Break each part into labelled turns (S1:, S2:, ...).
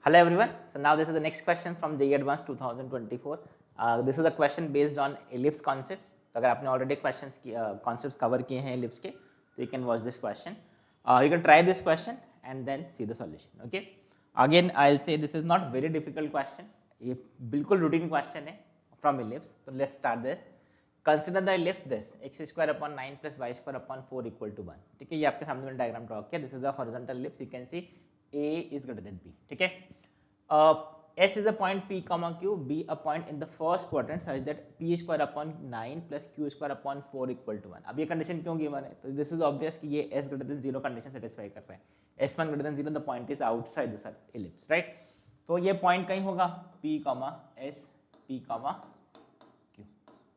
S1: Hello everyone. So now this is the next question from JEE Advanced 2024. This is a question based on ellipse concepts. तो अगर आपने already questions concepts cover किए हैं ellipse के, तो you can watch this question. You can try this question and then see the solution. Okay. Again, I'll say this is not very difficult question. ये बिल्कुल routine question है from ellipse. So let's start this. Consider the ellipse this x square upon 9 plus y square upon 4 equal to 1. ठीक है, ये आपके सामने मैंने diagram draw किया. This is the horizontal ellipse. You can see A is greater than B. ठीक है. S is a point P comma Q, B a point in the first quadrant such that P square upon 9 plus Q square upon 4 equal to 1. अब ये condition क्यों given है? तो this is obvious कि ये S greater than 0 condition satisfy कर रहा है. S1 greater than 0 the point is outside the ellipse, right? तो ये पॉइंट कहीं होगा P comma S, P comma Q.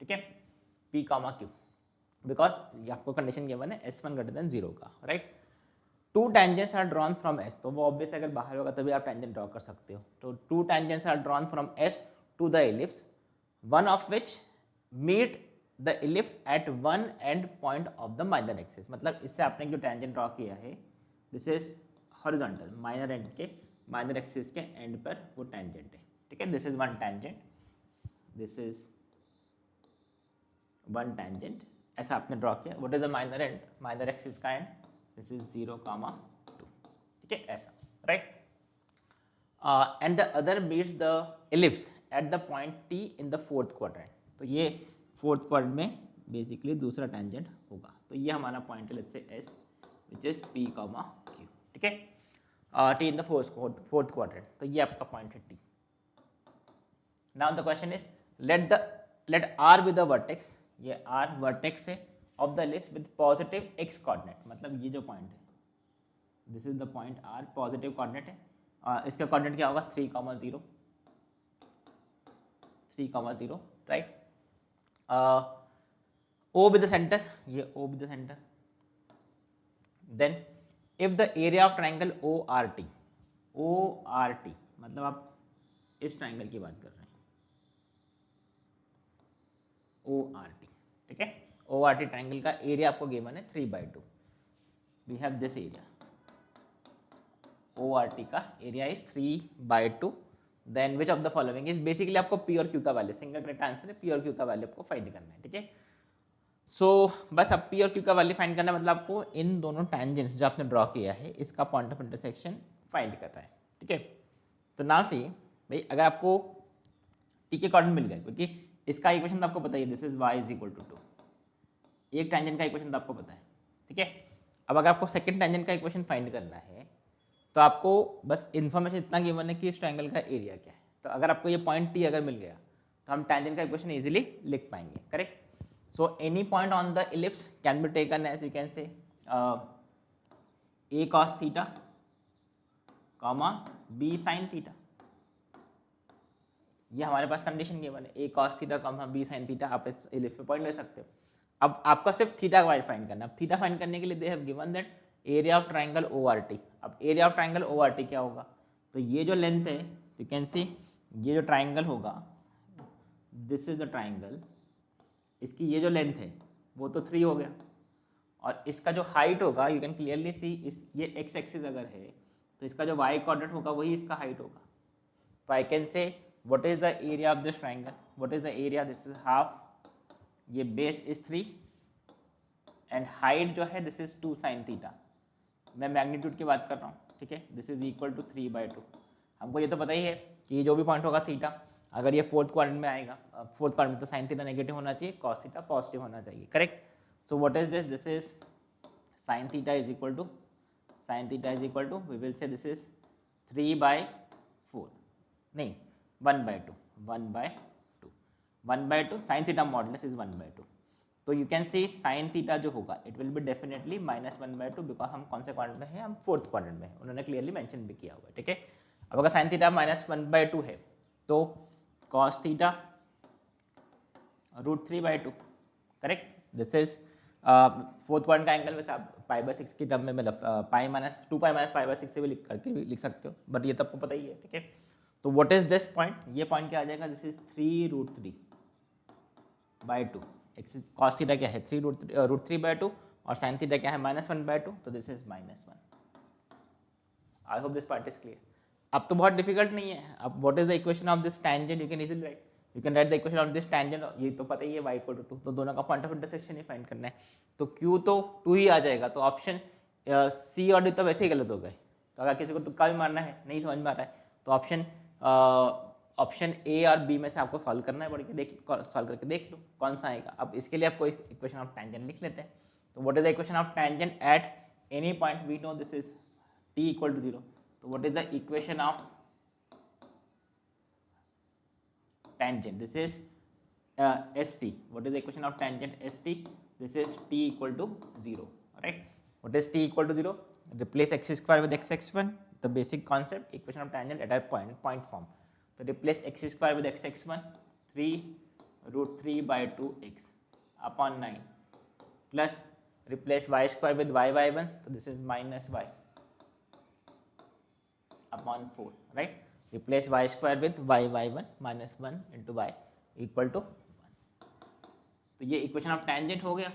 S1: ठीक है, P comma Q, बिकॉज ये आपको कंडीशन गिवन है S1 greater than 0 का, right? Two tangents are drawn from S, तो वो ऑब्वियस अगर बाहर होगा तभी आप टेंजेंट ड्रॉ कर सकते हो. तो two tangents are drawn from S to the ellipse, one of which meet the ellipse at one end point of the minor axis. मतलब इससे आपने जो टेंजेंट ड्रॉ किया है this is horizontal, minor end के माइनर एक्सिस के end पर वो टेंजेंट है. ठीक है, this is one tangent, this is one tangent, ऐसा आपने ड्रॉ किया. What is the minor end, minor axis का एंड this is 0, 2. ठीक है, ऐसा, right? And the other meets the ellipse at the point T in the fourth quadrant. तो ये fourth quadrant में बेसिकली दूसरा टेंजेंट होगा. तो ये हमारा पॉइंट है, let's say S which is P, Q. ठीक है, T in the fourth quadrant. तो ये आपका पॉइंट है T. Now the question is let R be the vertex. ये R vertex है of the ellipse with positive x coordinate. मतलब ये जो पॉइंट है this is the point R, positive coordinate है. इसका कोऑर्डिनेट क्या होगा 3, 0, 3, 0, right? O with the center, ये O with the center. Then if the area of triangle ORT, ORT मतलब आप इस ट्राइंगल की बात कर रहे हैं ORT. ठीक है, ORT ट्राइंगल का एरिया आपको गिवन है 3/2. We have this area, ORT का area is 3/2. Then which of the following is, basically आपको P और Q का वैल्यू, सिंगल करेक्ट आंसर है, P और Q का वैल्यू आपको फाइंड करना है. ठीक है, सो बस अब P और Q का वैल्यू फाइंड करना है, मतलब आपको इन दोनों टेंजेंट्स जो आपने ड्रॉ किया है इसका पॉइंट ऑफ इंटरसेक्शन फाइंड करना है. ठीक है, तो नाउ सी भाई, अगर आपको T के कोऑर्डिनेट मिल गए, क्योंकि इसका इक्वेशन तो आपको पता ही है, this is y is equal to 2. एक टेंजेंट का इक्वेशन तो आपको पता है. ठीक है, अब अगर आपको सेकंड टेंजेंट का इक्वेशन फाइंड करना है तो आपको बस इन्फॉर्मेशन इतना गिवन है कि इस ट्रायंगल का एरिया क्या है. तो अगर आपको ये पॉइंट T अगर मिल गया तो हम टेंजेंट का इक्वेशन इजीली लिख पाएंगे. Correct? So any point on the ellipse can be taken as you can say A cos theta comma B sin theta. ये हमारे पास कंडीशन गिवन है, A cos theta comma B sin theta. आप इस ellipse पे point ले सकते हो. अब आपका सिर्फ थीटा का फाइंड करना है. अब थीटा फाइंड करने के लिए they have given that area of triangle ORT. अब एरिया ऑफ ट्राइंगल ORT क्या होगा, तो ये जो लेंथ है यू कैन सी, ये जो ट्राइंगल होगा दिस इज द ट्राइंगल, इसकी ये जो लेंथ है वो तो 3 हो गया, और इसका जो हाइट होगा यू कैन क्लियरली सी, इस ये एक्स एक्सिस अगर है तो इसका जो वाई कोऑर्डिनेट होगा वही इसका हाइट होगा. तो I can say what is the area of this triangle, what is the area, this is half, ये बेस इज 3 एंड हाइट जो है दिस इज 2 sin थीटा. मैं मैग्नीट्यूड की बात कर रहा हूँ. ठीक है, दिस इज इक्वल टू 3/2. हमको ये तो पता ही है कि जो भी पॉइंट होगा थीटा, अगर ये फोर्थ क्वाड्रेंट में आएगा, फोर्थ क्वाड्रेंट तो साइन थीटा नेगेटिव होना चाहिए, कॉस थीटा पॉजिटिव होना चाहिए. Correct? So what is this, this is sine theta is equal to, sine theta is equal to we will say this is 3/4, नहीं 1/2, 1/2 sine theta modulus is 1/2. तो you can C sine theta जो होगा it will be definitely -1/2, because हम कौन से quadrant में हैं, हम फोर्थ क्वाड्रेंट में हैं. उन्होंने क्लियरली मेंशन भी किया हुआ है. ठीक है, अब अगर साइन थीटा -1/2 है तो cos theta √3/2. Correct? This is fourth quadrant का एंगल. वैसे आप π/6 की टर्म में, मतलब π-2π-π/6 से भी लिख करके भी लिख सकते हो, बट ये तो आपको पता ही है. ठीक है, तो व्हाट इज दिस पॉइंट, ये पॉइंट क्या आ जाएगा, this is 3√3/2. Axis cos theta क्या है 3√3/2 और साइन थीटा क्या है -1/2, तो this is -1. I hope this part is clear. अब तो बहुत डिफिकल्ट नहीं है. अब what is the equation of this tangent, you can easily right, you can write the equation of this tangent. ये तो पता ही है y इक्वल टू 2, तो दोनों का point of intersection he find करना है. तो q तो 2 ही आ जाएगा. तो ऑप्शन सी और डी तो वैसे ही गलत हो गए. तो अगर किसी को तुक्का भी मारना है, नहीं समझ में आ रहा है, तो ऑप्शन ए और बी में से आपको सॉल्व करना है, पड़ के सॉल्व करके देख लो कौन सा आएगा. अब इसके लिए आपको इक्वेशन ऑफ टेंजेंट लिख लेते हैं. तो what is the equation of tangent at any point, we know this is t equal to 0. तो what is the equation of tangent, this is st. What is the equation of tangent st? This is t equal to 0, right? What is t equal to 0? Replace x square with x1, the basic concept, equation of tangent at a point form. So replace x square with x1, 3 root 3 by 2x upon 9, plus replace y square with y1, so this is minus y upon 4, right? Replace y square with y1 minus 1 into y equal to 1. तो ये equation of tangent हो गया.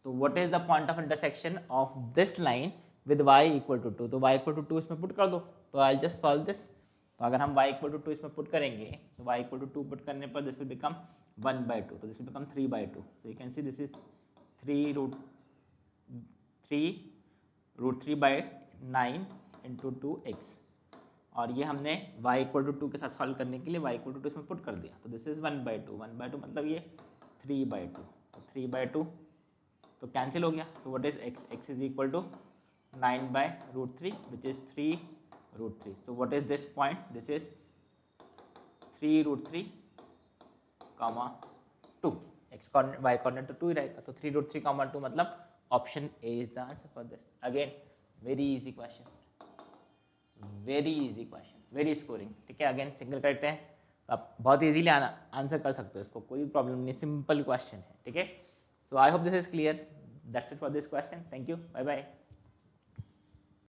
S1: तो what is the point of intersection of this line with y equal to 2. तो y equal to 2 इसमें put कर दो. तो आई जस्ट सॉल्व दिस. तो अगर हम y इक्वल टू 2 इसमें पुट करेंगे, तो y इक्वल टू 2 पुट करने पर दिस विल बिकम 1/2. तो this will become 3/2. So you can see this is 3 root 3 by 9 into 2x. और ये हमने y इक्वल टू 2 के साथ सॉल्व करने के लिए y इक्वल टू 2 इसमें पुट कर दिया. तो दिस इज 1/2. 1/2 मतलब ये 3/2. तो 3/2 तो कैंसिल हो गया. तो what is x? x is equal to 9/√3 which is 3√3. So what is this point? This is 3√3, 2. x coordinate y coordinate तो 2 ही रहेगा. तो 3√3, 2 मतलब option A is the answer for this. Again very easy question, very easy question, very scoring. ठीक है, again single correct है, तो आप बहुत इजीली आंसर कर सकते हो इसको, कोई प्रॉब्लम नहीं, सिंपल क्वेश्चन है. ठीक है, so I hope this is clear. That's it for this question. Thank you, bye bye.